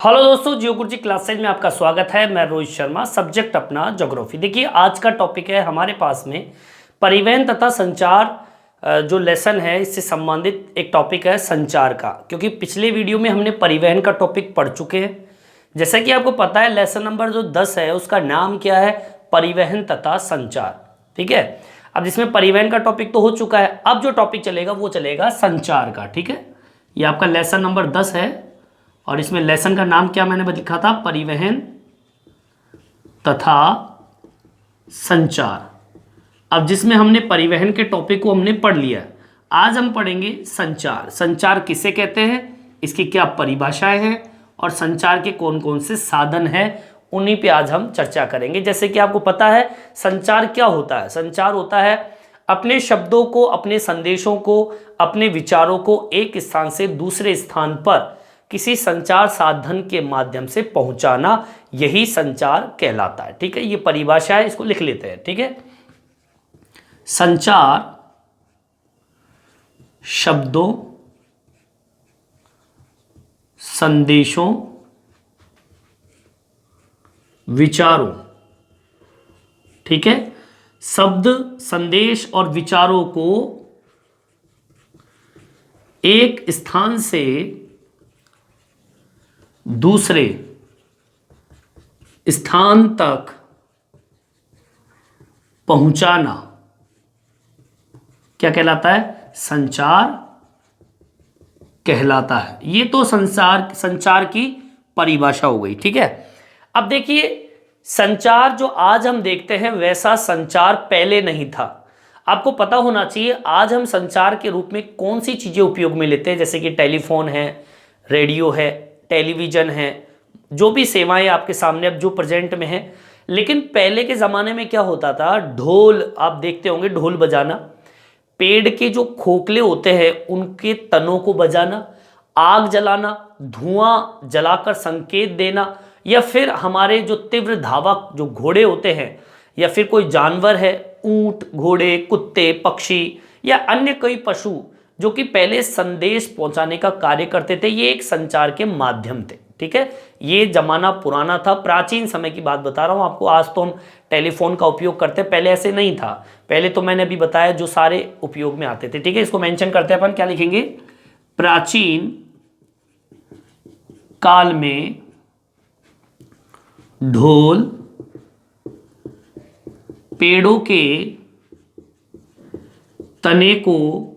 Hello दोस्तों, जियो गुरुजी classes में आपका स्वागत है। मैं रोहित शर्मा, सब्जेक्ट अपना ज्योग्राफी। देखिए, आज का टॉपिक है हमारे पास में परिवहन तथा संचार। जो लेसन है इससे संबंधित एक टॉपिक है संचार का, क्योंकि पिछले वीडियो में हमने परिवहन का टॉपिक पढ़ चुके हैं। जैसा कि आपको पता है, लेसन नंबर जो 10 है उसका नाम क्या है? परिवहन तथा संचार। ठीक है, अब जिसमें परिवहन का टॉपिक तो हो चुका है, अब जो टॉपिक चलेगा वो चलेगा संचार का। ठीक है, ये आपका लेसन नंबर 10 है और इसमें लेसन का नाम क्या मैंने लिखा था? परिवहन तथा संचार। अब जिसमें हमने परिवहन के टॉपिक को हमने पढ़ लिया, आज हम पढ़ेंगे संचार। संचार किसे कहते हैं, इसकी क्या परिभाषाएं हैं और संचार के कौन कौन से साधन हैं, उन्हीं पे आज हम चर्चा करेंगे। जैसे कि आपको पता है संचार क्या होता है। संचार होता है अपने शब्दों को, अपने संदेशों को, अपने विचारों को एक स्थान से दूसरे स्थान पर किसी संचार साधन के माध्यम से पहुंचाना, यही संचार कहलाता है। ठीक है, ये परिभाषा है, इसको लिख लेते हैं। ठीक है, संचार शब्दों, संदेशों, विचारों। ठीक है, शब्द, संदेश और विचारों को एक स्थान से दूसरे स्थान तक पहुंचाना क्या कहलाता है? संचार कहलाता है। ये तो संचार की परिभाषा हो गई। ठीक है, अब देखिए, संचार जो आज हम देखते हैं वैसा संचार पहले नहीं था। आपको पता होना चाहिए आज हम संचार के रूप में कौन सी चीजें उपयोग में लेते हैं, जैसे कि टेलीफोन है, रेडियो है, टेलीविजन है, जो भी सेवाएं आपके सामने अब जो प्रेजेंट में है। लेकिन पहले के ज़माने में क्या होता था? ढोल, आप देखते होंगे ढोल बजाना, पेड़ के जो खोखले होते हैं उनके तनों को बजाना, आग जलाना, धुआं जलाकर संकेत देना, या फिर हमारे जो तीव्र धावक जो घोड़े होते हैं या फिर कोई जानवर है, ऊंट, घोड़े, कुत्ते, पक्षी या अन्य कई पशु जो कि पहले संदेश पहुंचाने का कार्य करते थे, ये एक संचार के माध्यम थे। ठीक है, ये जमाना पुराना था, प्राचीन समय की बात बता रहा हूं आपको। आज तो हम टेलीफोन का उपयोग करते हैं, पहले ऐसे नहीं था। पहले तो मैंने अभी बताया जो सारे उपयोग में आते थे। ठीक है, इसको मेंशन करते हैं अपन, क्या लिखेंगे? प्राचीन काल में ढोल पेड़ों के तने को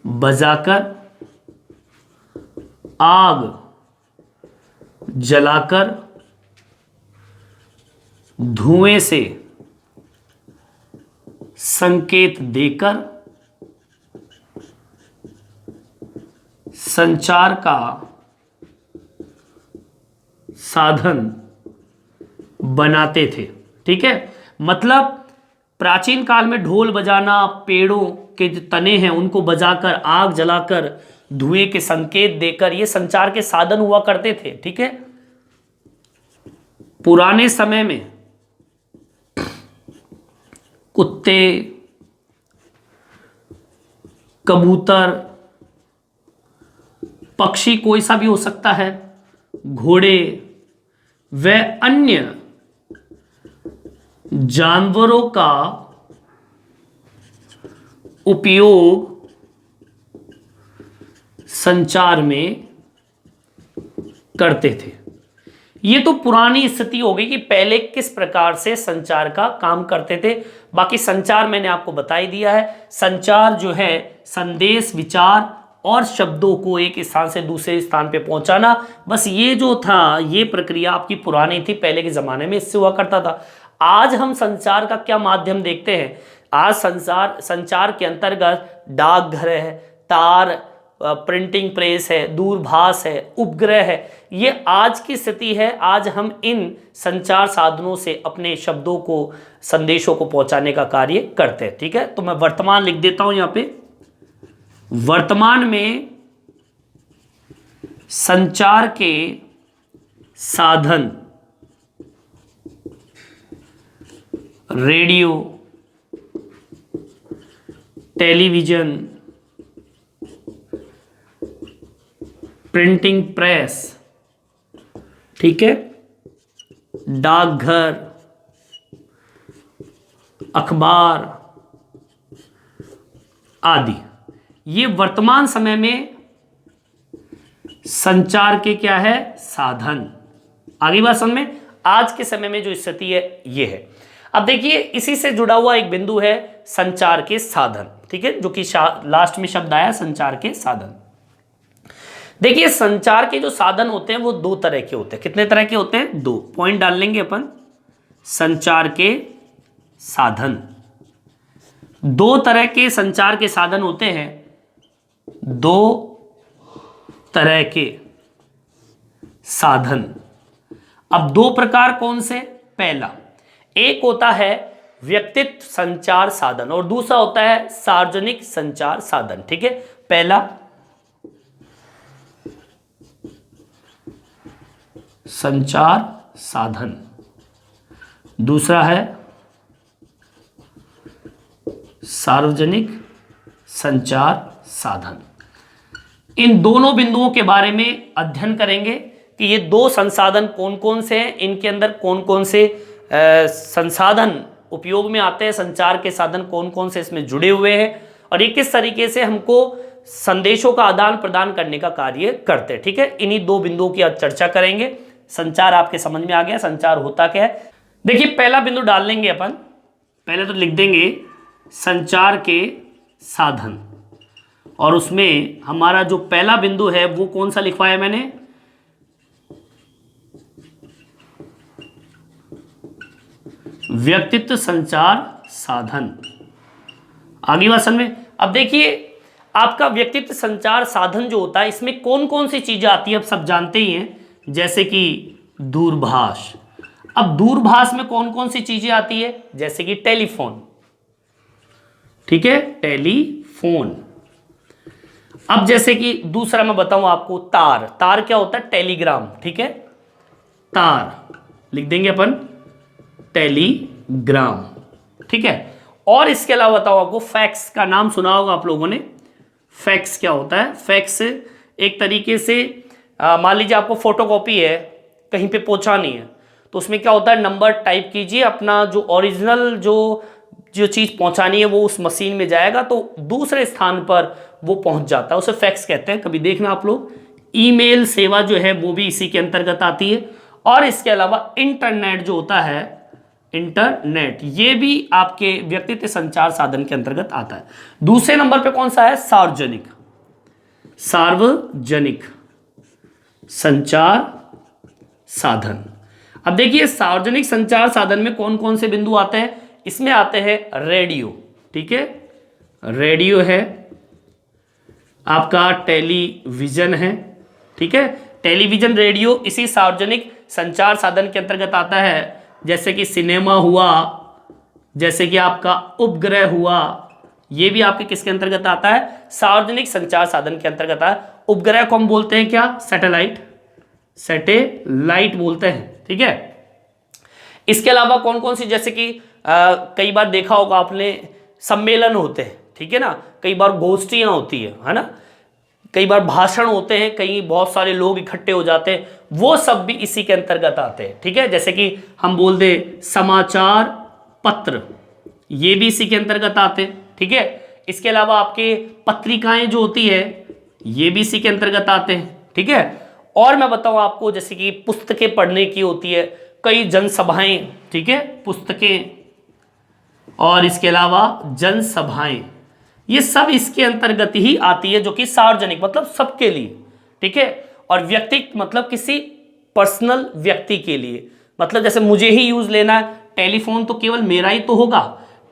बजाकर, आग जलाकर, धुएं से संकेत देकर संचार का साधन बनाते थे। ठीक है, मतलब प्राचीन काल में ढोल बजाना, पेड़ों के जो तने हैं उनको बजाकर, आग जलाकर, धुएं के संकेत देकर, ये संचार के साधन हुआ करते थे। ठीक है, पुराने समय में कुत्ते, कबूतर, पक्षी कोई सा भी हो सकता है, घोड़े व अन्य जानवरों का उपयोग संचार में करते थे। ये तो पुरानी स्थिति हो गई कि पहले किस प्रकार से संचार का काम करते थे। बाकी संचार मैंने आपको बता ही दिया है। संचार जो है संदेश, विचार और शब्दों को एक स्थान से दूसरे स्थान पे पहुंचाना, बस ये जो था, ये प्रक्रिया आपकी पुरानी थी, पहले के जमाने में इससे हुआ करता था। आज हम संचार का क्या माध्यम देखते हैं? आज संचार के अंतर्गत डाकघर है, तार, प्रिंटिंग प्रेस है, दूरभाष है, उपग्रह है, ये आज की स्थिति है। आज हम इन संचार साधनों से अपने शब्दों को, संदेशों को पहुंचाने का कार्य करते हैं। ठीक है, तो मैं वर्तमान लिख देता हूं यहां पे। वर्तमान में संचार के साधन रेडियो, टेलीविज़न, प्रिंटिंग प्रेस, ठीक है, डाकघर, अखबार आदि, ये वर्तमान समय में संचार के क्या है, साधन। आगे बात समझ में, आज के समय में जो स्थिति है ये है। अब देखिए इसी से जुड़ा हुआ एक बिंदु है संचार के साधन, ठीक है, जो कि लास्ट में शब्द आया संचार के साधन। देखिए संचार के जो साधन होते हैं वो दो तरह के होते हैं। कितने तरह के होते हैं, दो। पॉइंट डाल लेंगे अपन, संचार के साधन, दो तरह के संचार के साधन होते हैं, दो तरह के साधन। अब दो प्रकार कौन से, पहला एक होता है व्यक्तित्व संचार साधन और दूसरा होता है सार्वजनिक संचार साधन, ठीक है। पहला संचार साधन, दूसरा है सार्वजनिक संचार साधन। इन दोनों बिंदुओं के बारे में अध्ययन करेंगे कि ये दो संसाधन कौन कौन से हैं, इनके अंदर कौन कौन से संसाधन उपयोग में आते हैं, संचार के साधन कौन कौन से इसमें जुड़े हुए हैं और ये किस तरीके से हमको संदेशों का आदान प्रदान करने का कार्य करते हैं, ठीक है। इन्हीं दो बिंदुओं की आज चर्चा करेंगे। संचार आपके समझ में आ गया, संचार होता क्या है। देखिए पहला बिंदु डाल लेंगे अपन, पहले तो लिख देंगे संचार के साधन और उसमें हमारा जो पहला बिंदु है वो कौन सा लिखवाया मैंने, व्यक्तित्व संचार साधन। आगे बात समझ में। अब देखिए आपका व्यक्तित्व संचार साधन जो होता है इसमें कौन कौन सी चीजें आती है, अब सब जानते ही हैं, जैसे कि दूरभाष। अब दूरभाष में कौन कौन सी चीजें आती है, जैसे कि टेलीफोन, ठीक है, टेलीफोन। अब जैसे कि दूसरा मैं बताऊं आपको, तार। तार क्या होता है, टेलीग्राम, ठीक है, तार लिख देंगे अपन, टेलीग्राम, ठीक है। और इसके अलावा बताओ आपको, फैक्स का नाम सुना होगा आप लोगों ने। फैक्स क्या होता है, फैक्स एक तरीके से मान लीजिए आपको फोटोकॉपी है, कहीं पे पहुंचानी है, तो उसमें क्या होता है, नंबर टाइप कीजिए, अपना जो ओरिजिनल जो चीज़ पहुंचानी है वो उस मशीन में जाएगा तो दूसरे स्थान पर वो पहुंच जाता है, उसे फैक्स कहते हैं। कभी देखना आप लोग, ईमेल सेवा जो है वो भी इसी के अंतर्गत आती है। और इसके अलावा इंटरनेट जो होता है, इंटरनेट, ये भी आपके व्यक्तित्व संचार साधन के अंतर्गत आता है। दूसरे नंबर पे कौन सा है, सार्वजनिक, सार्वजनिक संचार साधन। अब देखिए सार्वजनिक संचार साधन में कौन कौन से बिंदु आते हैं, इसमें आते हैं रेडियो, ठीक है, रेडियो है, आपका टेलीविजन है, ठीक है, टेलीविजन रेडियो इसी सार्वजनिक संचार साधन के अंतर्गत आता है। जैसे कि सिनेमा हुआ, जैसे कि आपका उपग्रह हुआ, ये भी आपके किसके अंतर्गत आता है, सार्वजनिक संचार साधन के अंतर्गत आता है। उपग्रह को हम बोलते हैं क्या, सैटेलाइट, सैटेलाइट बोलते हैं, ठीक है। इसके अलावा कौन कौन सी, जैसे कि कई बार देखा होगा आपने, सम्मेलन होते हैं, ठीक है ना, कई बार गोष्ठियां होती है ना, कई बार भाषण होते हैं, कई बहुत सारे लोग इकट्ठे हो जाते हैं, वो सब भी इसी के अंतर्गत आते हैं, ठीक है। जैसे कि हम बोल दे समाचार पत्र, ये भी इसी के अंतर्गत आते हैं, ठीक है। इसके अलावा आपके पत्रिकाएं जो होती है ये भी इसी के अंतर्गत आते हैं, ठीक है। और मैं बताऊं आपको, जैसे कि पुस्तकें पढ़ने की होती है, कई जनसभाएं, ठीक है, पुस्तकें और इसके अलावा जनसभाएं, ये सब इसके अंतर्गत ही आती है, जो कि सार्वजनिक मतलब सबके लिए, ठीक है। और व्यक्तित्व मतलब किसी पर्सनल व्यक्ति के लिए, मतलब जैसे मुझे ही यूज लेना है, टेलीफोन तो केवल मेरा ही तो होगा,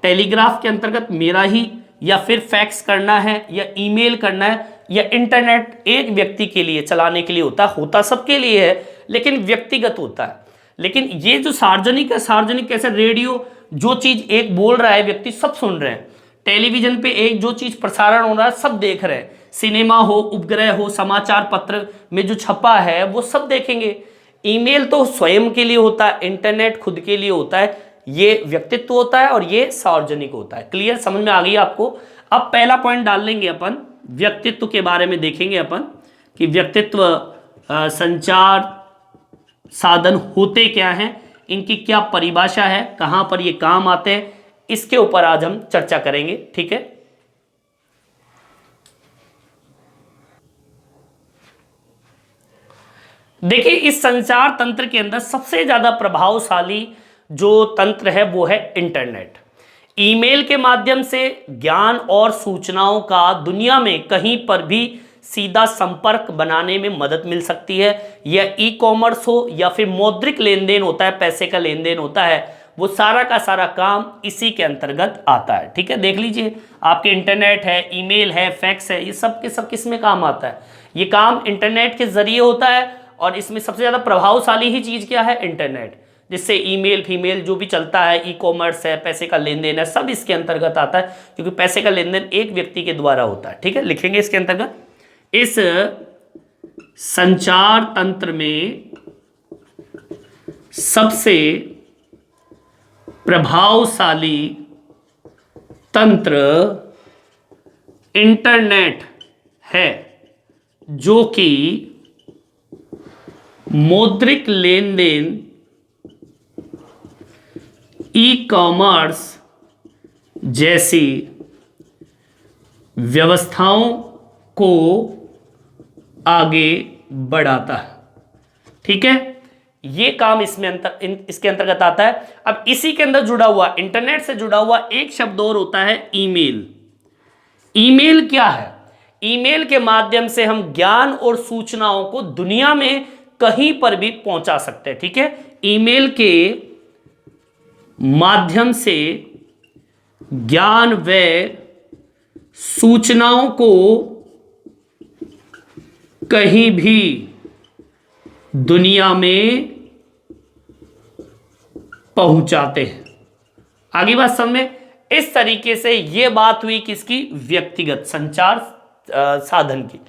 टेलीग्राफ के अंतर्गत मेरा ही, या फिर फैक्स करना है या ईमेल करना है या इंटरनेट एक व्यक्ति के लिए चलाने के लिए होता सबके लिए है, लेकिन व्यक्तिगत होता है। लेकिन ये जो सार्वजनिक है, सार्वजनिक कैसे, रेडियो जो चीज एक बोल रहा है व्यक्ति सब सुन रहे हैं, टेलीविजन पे एक जो चीज प्रसारण हो रहा है सब देख रहे हैं, सिनेमा हो, उपग्रह हो, समाचार पत्र में जो छपा है वो सब देखेंगे। ईमेल तो स्वयं के लिए होता है, इंटरनेट खुद के लिए होता है, ये व्यक्तित्व होता है और ये सार्वजनिक होता है। क्लियर, समझ में आ गई आपको। अब पहला पॉइंट डाल लेंगे अपन, व्यक्तित्व के बारे में देखेंगे अपन कि व्यक्तित्व संचार साधन होते क्या हैं, इनकी क्या परिभाषा है, कहां पर ये काम आते हैं, इसके ऊपर आज हम चर्चा करेंगे। ठीक है, देखिए इस संचार तंत्र के अंदर सबसे ज्यादा प्रभावशाली जो तंत्र है वो है इंटरनेट। ईमेल के माध्यम से ज्ञान और सूचनाओं का दुनिया में कहीं पर भी सीधा संपर्क बनाने में मदद मिल सकती है। यह ई कॉमर्स हो या फिर मौद्रिक लेन देन होता है, पैसे का लेन देन होता है, वो सारा का सारा काम इसी के अंतर्गत आता है। ठीक है, देख लीजिए आपके इंटरनेट है, ईमेल है, फैक्स है, ये सब के सब किस में काम आता है, ये काम इंटरनेट के जरिए होता है। और इसमें सबसे ज़्यादा प्रभावशाली ही चीज़ क्या है, इंटरनेट, जिससे ईमेल फीमेल जो भी चलता है, ई कॉमर्स है, पैसे का लेन देन है, सब इसके अंतर्गत आता है, क्योंकि पैसे का लेन देन एक व्यक्ति के द्वारा होता है। ठीक है, लिखेंगे इसके अंतर्गत, इस संचार तंत्र में सबसे प्रभावशाली तंत्र इंटरनेट है, जो कि मौद्रिक लेन देन, ई कॉमर्स जैसी व्यवस्थाओं को आगे बढ़ाता है। ठीक है, ये काम इसमें इसके अंतर्गत आता है। अब इसी के अंदर जुड़ा हुआ, इंटरनेट से जुड़ा हुआ एक शब्द और होता है ईमेल। ईमेल क्या है, ईमेल के माध्यम से हम ज्ञान और सूचनाओं को दुनिया में कहीं पर भी पहुंचा सकते हैं। ठीक है, ईमेल के माध्यम से ज्ञान व सूचनाओं को कहीं भी दुनिया में पहुंचाते हैं। आगे बात समझ में, इस तरीके से यह बात हुई किसकी, व्यक्तिगत संचार साधन की।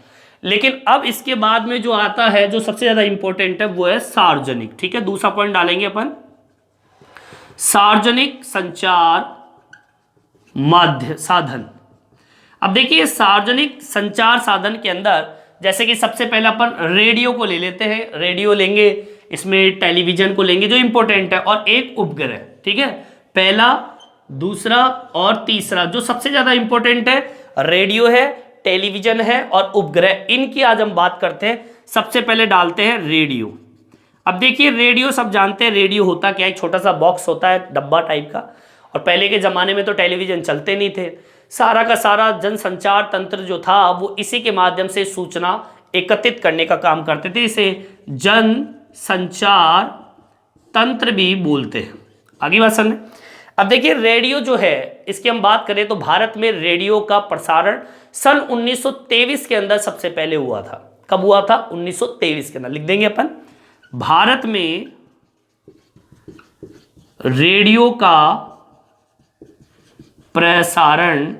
लेकिन अब इसके बाद में जो आता है, जो सबसे ज्यादा इंपॉर्टेंट है, वो है सार्वजनिक। ठीक है, दूसरा पॉइंट डालेंगे अपन, सार्वजनिक संचार माध्य साधन। अब देखिए सार्वजनिक संचार साधन के अंदर, जैसे कि सबसे पहले अपन रेडियो को ले लेते हैं, रेडियो लेंगे, इसमें टेलीविजन को लेंगे जो इंपॉर्टेंट है, और एक उपग्रह। ठीक है, पहला, दूसरा और तीसरा जो सबसे ज्यादा इंपॉर्टेंट है, रेडियो है, टेलीविजन है और उपग्रह, इनकी आज हम बात करते हैं। सबसे पहले डालते हैं रेडियो। अब देखिए रेडियो सब जानते हैं, रेडियो होता क्या है, एक छोटा सा बॉक्स होता है, डब्बा टाइप का, और पहले के ज़माने में तो टेलीविज़न चलते नहीं थे, सारा का सारा जनसंचार तंत्र जो था वो इसी के माध्यम से सूचना एकत्रित करने का काम करते थे। इसे जन संचार तंत्र भी बोलते हैं। आगे बात समझ। अब देखिए रेडियो जो है, इसकी हम बात करें तो भारत में रेडियो का प्रसारण सन 1923 के अंदर सबसे पहले हुआ था। कब हुआ था, 1923 के अंदर, लिख देंगे अपन, भारत में रेडियो का प्रसारण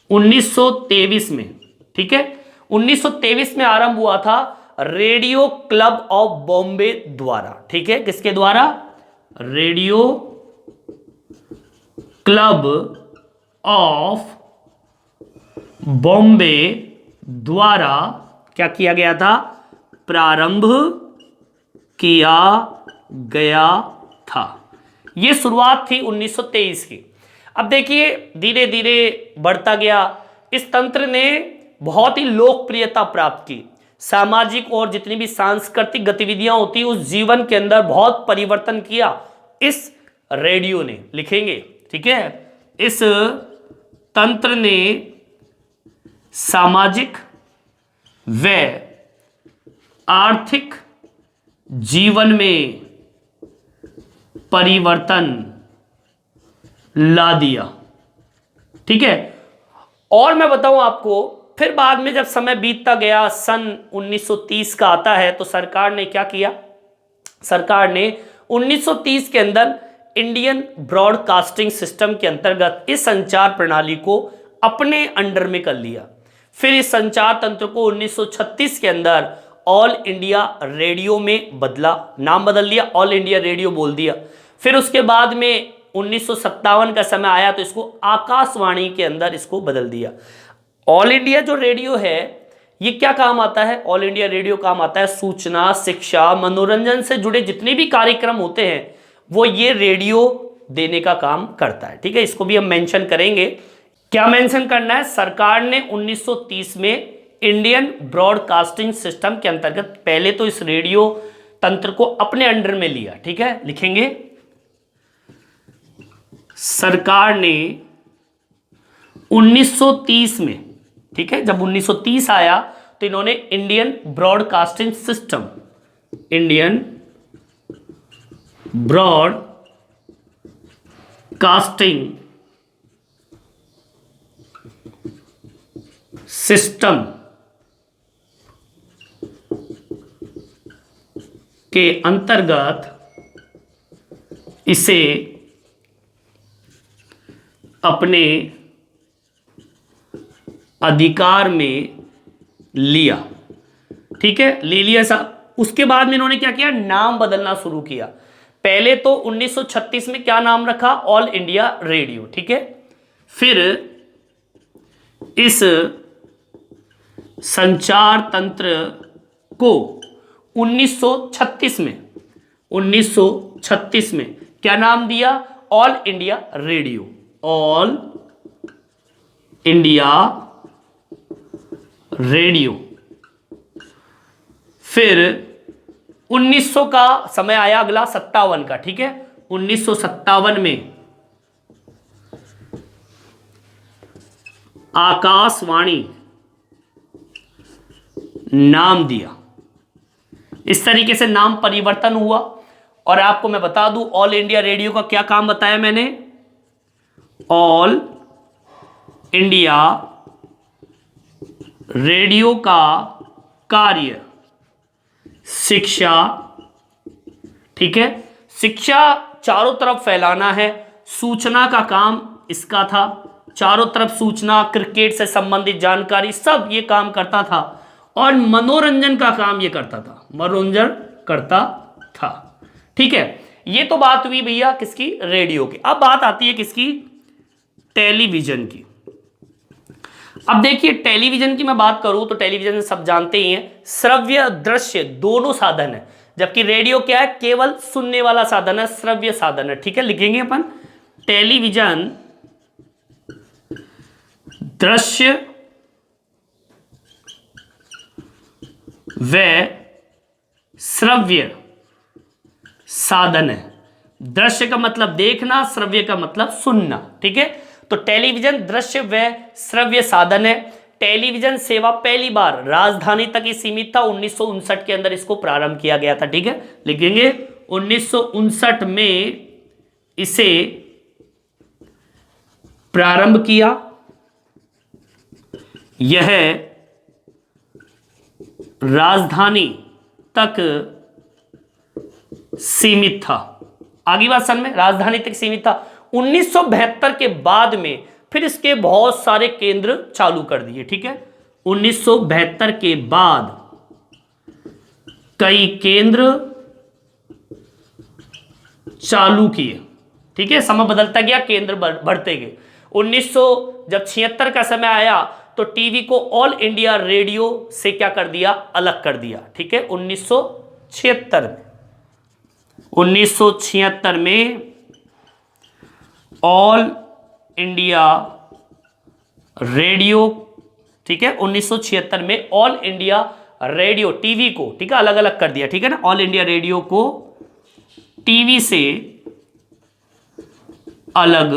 1923 में, ठीक है, 1923 में आरंभ हुआ था रेडियो क्लब ऑफ बॉम्बे द्वारा। ठीक है, किसके द्वारा, रेडियो क्लब ऑफ बॉम्बे द्वारा क्या किया गया था, प्रारंभ किया गया था। यह शुरुआत थी 1923 की। अब देखिए धीरे धीरे बढ़ता गया, इस तंत्र ने बहुत ही लोकप्रियता प्राप्त की, सामाजिक और जितनी भी सांस्कृतिक गतिविधियां होती उस जीवन के अंदर बहुत परिवर्तन किया इस रेडियो ने, लिखेंगे। ठीक है, इस तंत्र ने सामाजिक व आर्थिक जीवन में परिवर्तन ला दिया। ठीक है, और मैं बताऊं आपको, फिर बाद में जब समय बीतता गया, सन 1930 का आता है, तो सरकार ने क्या किया, सरकार ने 1930 के अंदर इंडियन ब्रॉडकास्टिंग सिस्टम के अंतर्गत इस संचार प्रणाली को अपने अंडर में कर लिया। फिर इस संचार तंत्र को 1936 के अंदर ऑल इंडिया रेडियो में बदला, नाम बदल दिया, ऑल इंडिया रेडियो बोल दिया। फिर उसके बाद में 1957 का समय आया तो इसको आकाशवाणी के अंदर इसको बदल दिया। ऑल इंडिया जो रेडियो है ये क्या काम आता है? ऑल इंडिया रेडियो काम आता है सूचना, शिक्षा, मनोरंजन से जुड़े जितने भी कार्यक्रम होते हैं वो ये रेडियो देने का काम करता है। ठीक है, इसको भी हम मेंशन करेंगे। क्या मेंशन करना है? सरकार ने 1930 में इंडियन ब्रॉडकास्टिंग सिस्टम के अंतर्गत पहले तो इस रेडियो तंत्र को अपने अंडर में लिया। ठीक है, लिखेंगे सरकार ने 1930 में, ठीक है, जब 1930 आया तो इन्होंने Indian broadcasting system, Indian broadcasting system के अंतर्गत इसे अपने अधिकार में लिया। ठीक है, ले लिया साहब। उसके बाद में इन्होंने क्या किया? नाम बदलना शुरू किया। पहले तो 1936 में क्या नाम रखा? All India radio. ठीक है, फिर इस संचार तंत्र को 1936 में क्या नाम दिया? All India radio, all India radio. फिर 1900 का समय आया, अगला 57 का। ठीक है, 1957 में आकाशवाणी नाम दिया। इस तरीके से नाम परिवर्तन हुआ। और आपको मैं बता दूं, ऑल इंडिया रेडियो का क्या काम बताया मैंने? ऑल इंडिया रेडियो का कार्य शिक्षा, ठीक है, शिक्षा चारों तरफ फैलाना है। सूचना का काम इसका था, चारों तरफ सूचना, क्रिकेट से संबंधित जानकारी, सब ये काम करता था। और मनोरंजन का काम ये करता था, मनोरंजन करता था। ठीक है, ये तो बात हुई भैया किसकी? रेडियो की। अब बात आती है किसकी? टेलीविजन की। अब देखिए, टेलीविजन की मैं बात करूं तो टेलीविजन सब जानते ही हैं, श्रव्य दृश्य दोनों साधन है, जबकि रेडियो क्या है? केवल सुनने वाला साधन है, श्रव्य साधन है। ठीक है, लिखेंगे अपन टेलीविजन दृश्य व श्रव्य साधन है। दृश्य का मतलब देखना, श्रव्य का मतलब सुनना। ठीक है, तो टेलीविजन दृश्य व श्रव्य साधन है। टेलीविजन सेवा पहली बार राजधानी तक ही सीमित था। 1959 के अंदर इसको प्रारंभ किया गया था। ठीक है, लिखेंगे 1959 में इसे प्रारंभ किया। यह राजधानी तक सीमित था। आगे बात सन में राजधानी तक सीमित था। 1972 के बाद में फिर इसके बहुत सारे केंद्र चालू कर दिए। ठीक है, 1972 के बाद कई केंद्र चालू किए। ठीक है, समय बदलता गया, केंद्र बढ़ते गए। 1976 का समय आया तो टीवी को ऑल इंडिया रेडियो से क्या कर दिया? अलग कर दिया। ठीक है, 1976 में ऑल इंडिया रेडियो, ठीक है, 1976 में ऑल इंडिया रेडियो टीवी को, ठीक है, अलग अलग कर दिया। ठीक है ना, ऑल इंडिया रेडियो को टीवी से अलग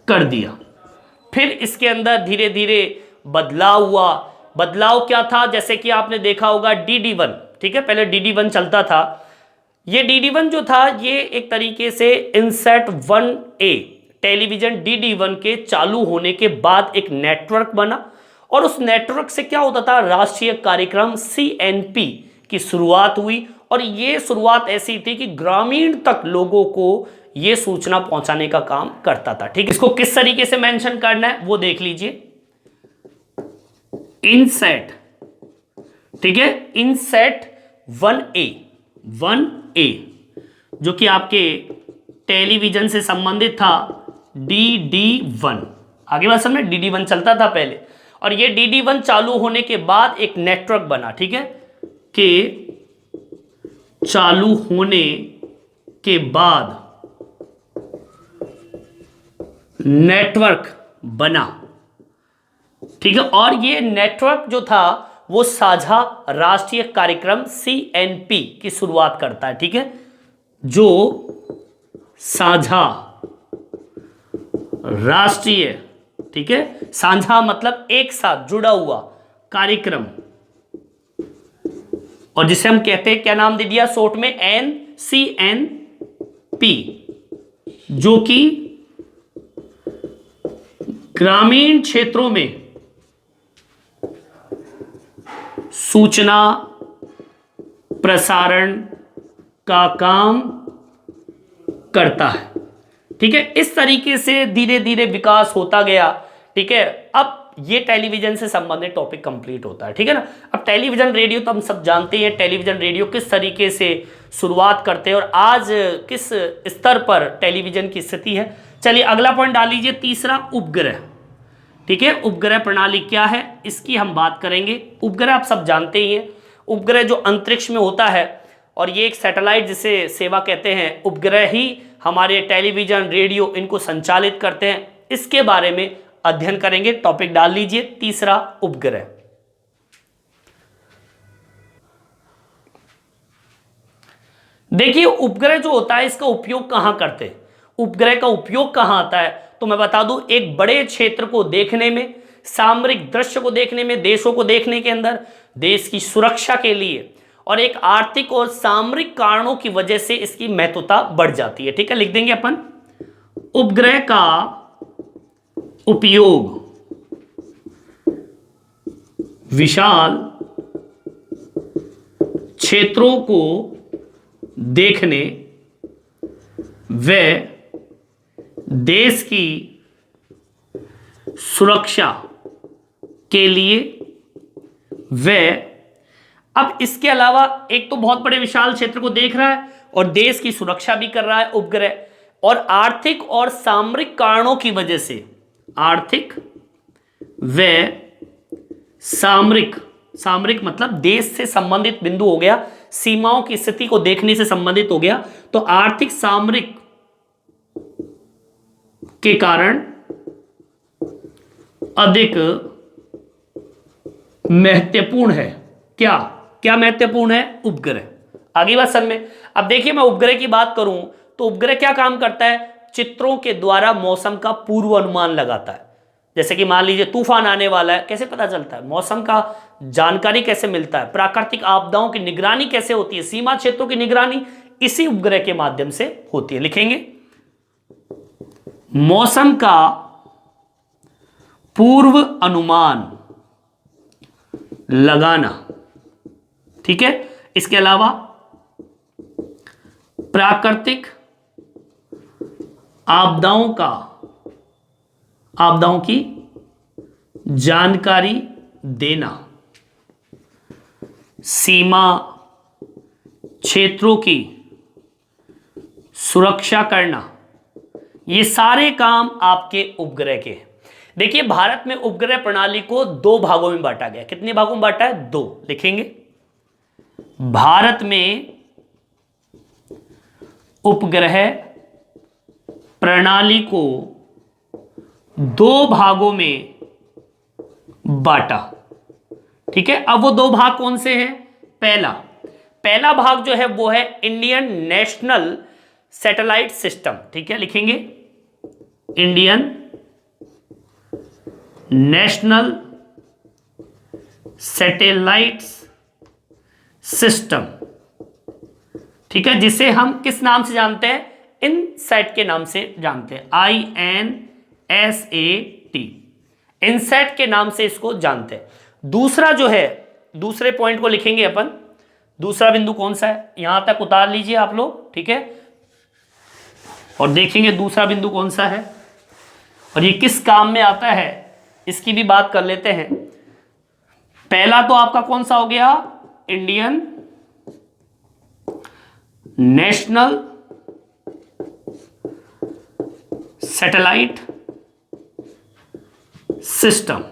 कर दिया। फिर इसके अंदर धीरे धीरे बदलाव हुआ। बदलाव क्या था? जैसे कि आपने देखा होगा DD1, ठीक है, पहले DD1 चलता था। ये DD1 जो था ये एक तरीके से इनसेट 1A टेलीविजन DD1 के चालू होने के बाद एक नेटवर्क बना, और उस नेटवर्क से क्या होता था? राष्ट्रीय कार्यक्रम CNP की शुरुआत हुई। और ये शुरुआत ऐसी थी कि ग्रामीण तक लोगों को ये सूचना पहुंचाने का काम करता था। ठीक है, इसको किस तरीके से मेंशन करना है वो देख लीजिए। इनसेट, ठीक है, इनसेट 1A जो कि आपके टेलीविजन से संबंधित था DD1। आगे बात समझ में, DD1 चलता था पहले, और ये DD1 चालू होने के बाद एक नेटवर्क बना, ठीक है, कि चालू होने के बाद नेटवर्क बना, ठीक है। और ये नेटवर्क जो था वो साझा राष्ट्रीय कार्यक्रम CNP की शुरुआत करता है, ठीक है, जो साझा राष्ट्रीय, ठीक है, साझा मतलब एक साथ जुड़ा हुआ कार्यक्रम, और जिसे हम कहते हैं, क्या नाम दे दिया शॉर्ट में, NCNP, जो कि ग्रामीण क्षेत्रों में सूचना प्रसारण का काम करता है, ठीक है। इस तरीके से धीरे धीरे विकास होता गया, ठीक है। अब ये टेलीविजन से संबंधित टॉपिक कंप्लीट होता है, ठीक है ना। अब टेलीविजन रेडियो तो हम सब जानते हैं, टेलीविजन रेडियो किस तरीके से शुरुआत करते हैं और आज किस स्तर पर टेलीविजन की स्थिति है। चलिए अगला पॉइंट डाल लीजिए, तीसरा, उपग्रह, ठीक है। उपग्रह प्रणाली क्या है, इसकी हम बात करेंगे। उपग्रह आप सब जानते ही हैं, उपग्रह जो अंतरिक्ष में होता है, और ये एक सैटेलाइट जिसे सेवा कहते हैं, उपग्रह ही हमारे टेलीविजन रेडियो इनको संचालित करते हैं। इसके बारे में अध्ययन करेंगे। टॉपिक डाल लीजिए, तीसरा, उपग्रह। देखिए उपग्रह जो होता है इसका उपयोग कहां करते हैं, उपग्रह का उपयोग कहां आता है, तो मैं बता दूं, एक बड़े क्षेत्र को देखने में, सामरिक दृश्य को देखने में, देशों को देखने के अंदर, देश की सुरक्षा के लिए, और एक आर्थिक और सामरिक कारणों की वजह से इसकी महत्वता बढ़ जाती है, ठीक है। लिख देंगे अपन, उपग्रह का उपयोग विशाल क्षेत्रों को देखने व देश की सुरक्षा के लिए व, अब इसके अलावा एक तो बहुत बड़े विशाल क्षेत्र को देख रहा है और देश की सुरक्षा भी कर रहा है उपग्रह, और आर्थिक और सामरिक कारणों की वजह से, आर्थिक व सामरिक, सामरिक मतलब देश से संबंधित बिंदु हो गया, सीमाओं की स्थिति को देखने से संबंधित हो गया, तो आर्थिक सामरिक के कारण अधिक महत्वपूर्ण है। क्या क्या महत्वपूर्ण है, उपग्रह। आगे बात समझ में। अब देखिए मैं उपग्रह की बात करूं तो उपग्रह क्या काम करता है, चित्रों के द्वारा मौसम का पूर्व अनुमान लगाता है। जैसे कि मान लीजिए तूफान आने वाला है, कैसे पता चलता है, मौसम का जानकारी कैसे मिलता है, प्राकृतिक आपदाओं की निगरानी कैसे होती है, सीमा क्षेत्रों की निगरानी इसी उपग्रह के माध्यम से होती है। लिखेंगे, मौसम का पूर्व अनुमान लगाना, ठीक है। इसके अलावा प्राकृतिक आपदाओं की जानकारी देना, सीमा क्षेत्रों की सुरक्षा करना, ये सारे काम आपके उपग्रह के हैं। देखिए भारत में उपग्रह प्रणाली को दो भागों में बांटा गया। कितने भागों में बांटा है, दो। लिखेंगे, भारत में उपग्रह प्रणाली को दो भागों में बांटा, ठीक है। अब वो दो भाग कौन से हैं, पहला भाग जो है वो है इंडियन नेशनल सैटेलाइट सिस्टम, ठीक है। लिखेंगे, इंडियन नेशनल सैटेलाइट सिस्टम, ठीक है, जिसे हम किस नाम से जानते हैं, इनसैट के नाम से जानते हैं, INSAT, इनसैट के नाम से इसको जानते हैं। दूसरा जो है, दूसरे पॉइंट को लिखेंगे अपन, दूसरा बिंदु कौन सा है, यहां तक उतार लीजिए आप लोग, ठीक है, और देखेंगे दूसरा बिंदु कौन सा है और ये किस काम में आता है, इसकी भी बात कर लेते हैं। पहला तो आपका कौन सा हो गया, Indian national satellite system,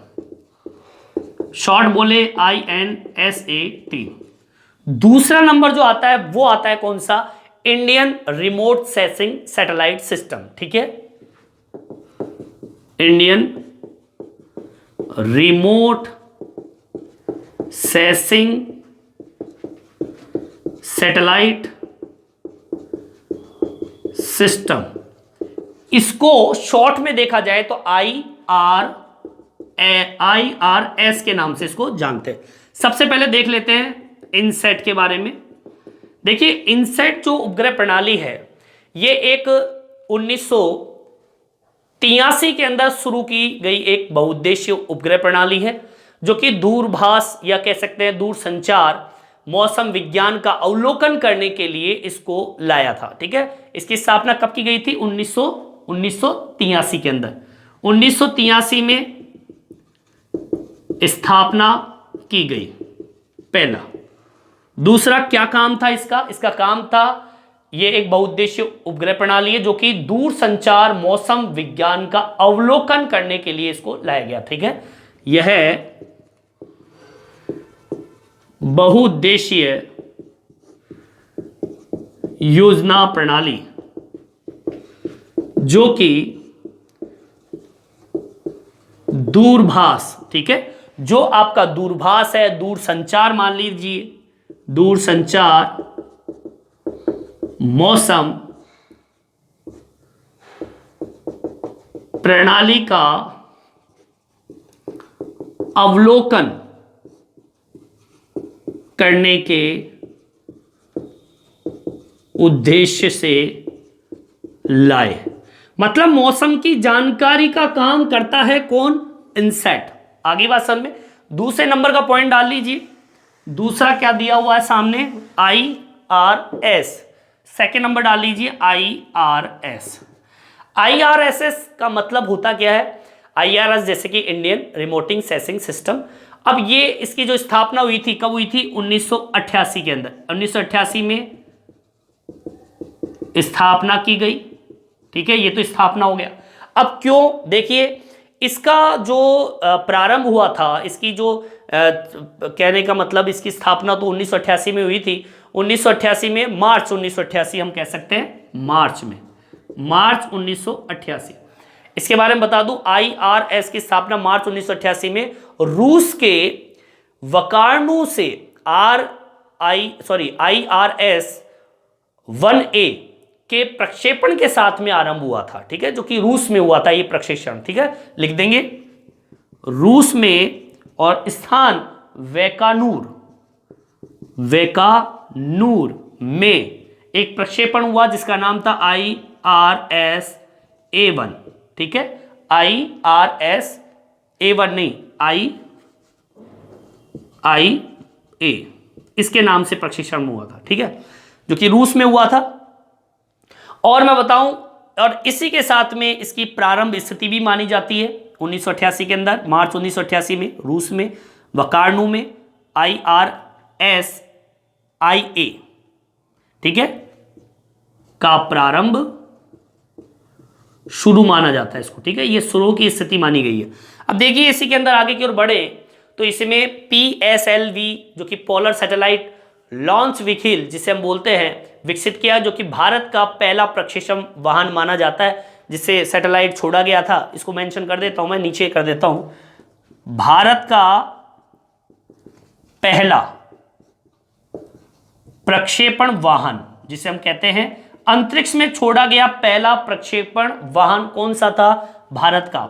short बोले INSAT। दूसरा नंबर जो आता है वो आता है कौन सा, Indian remote sensing satellite system, ठीक है, Indian remote sensing satellite system. इसको शॉर्ट में देखा जाए तो IRS के नाम से इसको जानते हैं। सबसे पहले देख लेते हैं इनसेट के बारे में। देखिए इनसेट जो उपग्रह प्रणाली है ये एक 1983 के अंदर शुरू की गई एक बहुउद्देशीय उपग्रह प्रणाली है जो कि दूरभाष या कह सकते हैं दूरसंचार मौसम विज्ञान का अवलोकन करने के लिए इसको लाया था, ठीक है। इसकी स्थापना कब की गई थी, 1983 के अंदर, 1983 में स्थापना की गई, पहला। दूसरा क्या काम था इसका काम था, यह एक बहुउद्देशीय उपग्रह प्रणाली है जो कि दूर संचार मौसम विज्ञान का अवलोकन करने के लिए इसको लाया गया, ठीक है। यह बहुउद्देशीय योजना प्रणाली जो कि दूरभाष, ठीक है, जो आपका दूरभाष है, दूरसंचार मान लीजिए, दूरसंचार मौसम प्रणाली का अवलोकन करने के उद्देश्य से लाए। मतलब मौसम की जानकारी का काम करता है कौन, इनसेट। आगे बात समझ में। दूसरे नंबर का पॉइंट डाल लीजिए, दूसरा क्या दिया हुआ है सामने, IRS। सेकेंड नंबर डाल लीजिए IRS। IRSS का मतलब होता क्या है, IRS जैसे कि इंडियन रिमोटिंग सेंसिंग सिस्टम। अब ये इसकी जो स्थापना हुई थी, कब हुई थी, 1988 के अंदर, 1988 में स्थापना की गई, ठीक है। ये तो स्थापना हो गया। अब क्यों, देखिए इसका जो प्रारंभ हुआ था, इसकी जो कहने का मतलब इसकी स्थापना तो 1988 में हुई थी। 1988 में मार्च 1988 हम कह सकते हैं, मार्च 1988। इसके बारे में बता दूं, IRS की स्थापना मार्च 1988 में रूस के वकार्नू से IRS-1A के प्रक्षेपण के साथ में आरंभ हुआ था, ठीक है, जो कि रूस में हुआ था ये प्रक्षेपण, ठीक है, लिख देंगे रूस में, और स्थान वैकानूर में एक प्रक्षेपण हुआ जिसका नाम था IRS-A1, ठीक है, IRS-A1 नहीं, IA इसके नाम से प्रक्षेपण हुआ था, ठीक है, जो कि रूस में हुआ था। और मैं बताऊं, और इसी के साथ में इसकी प्रारंभ स्थिति भी मानी जाती है 1988 के अंदर, मार्च 1988 में रूस में वकार्नू में IRS-IA, ठीक है, का प्रारंभ शुरू माना जाता है इसको, ठीक है, ये शुरू की स्थिति मानी गई है। अब देखिए इसी के अंदर आगे की ओर बढ़े तो इसमें PSLV जो कि पोलर सैटेलाइट लॉन्च व्हीकल जिसे हम बोलते हैं, विकसित किया, जो कि भारत का पहला प्रक्षेपण वाहन माना जाता है जिससे सैटेलाइट छोड़ा गया था। इसको मेंशन कर देता हूं, मैं नीचे कर देता हूं, भारत का पहला प्रक्षेपण वाहन जिसे हम कहते हैं अंतरिक्ष में छोड़ा गया पहला प्रक्षेपण वाहन कौन सा था, भारत का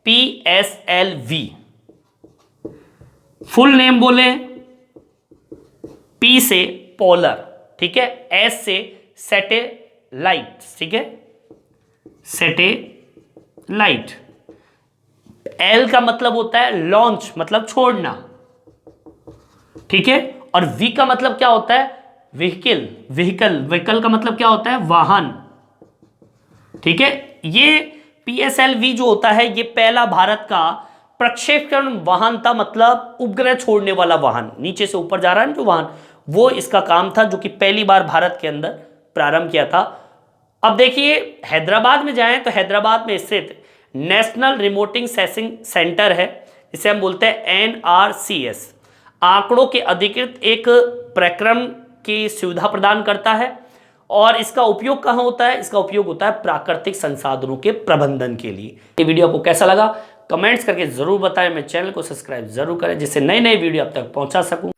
PSLV। फुल नेम बोले, P से पोलर, ठीक है, S से सैटेलाइट, ठीक है, सैटेलाइट। L का मतलब होता है लॉन्च, मतलब छोड़ना, ठीक है, और V का मतलब क्या होता है, व्हीकल का मतलब क्या होता है, वाहन, ठीक है। ये PSLV जो होता है ये पहला भारत का प्रक्षेपण वाहन था, मतलब उपग्रह छोड़ने वाला वाहन, नीचे से ऊपर जा रहा है जो वाहन, वो इसका काम था, जो कि पहली बार भारत के अंदर प्रारंभ किया था। अब देखिए हैदराबाद में जाएं तो हैदराबाद में स्थित नेशनल रिमोटिंग सेंसिंग सेंटर है, इसे हम बोलते हैं NRCS, आंकड़ों के अधिकृत एक प्रक्रम की सुविधा प्रदान करता है। और इसका उपयोग कहाँ होता है? इसका उपयोग होता है प्राकृतिक संसाधनों के प्रबंधन के लिए। ये वीडियो आपको कैसा लगा कमेंट्स करके जरूर बताएं। मेरे चैनल को सब्सक्राइब जरूर करें जिससे नई नई वीडियो आप तक पहुंचा सकूं।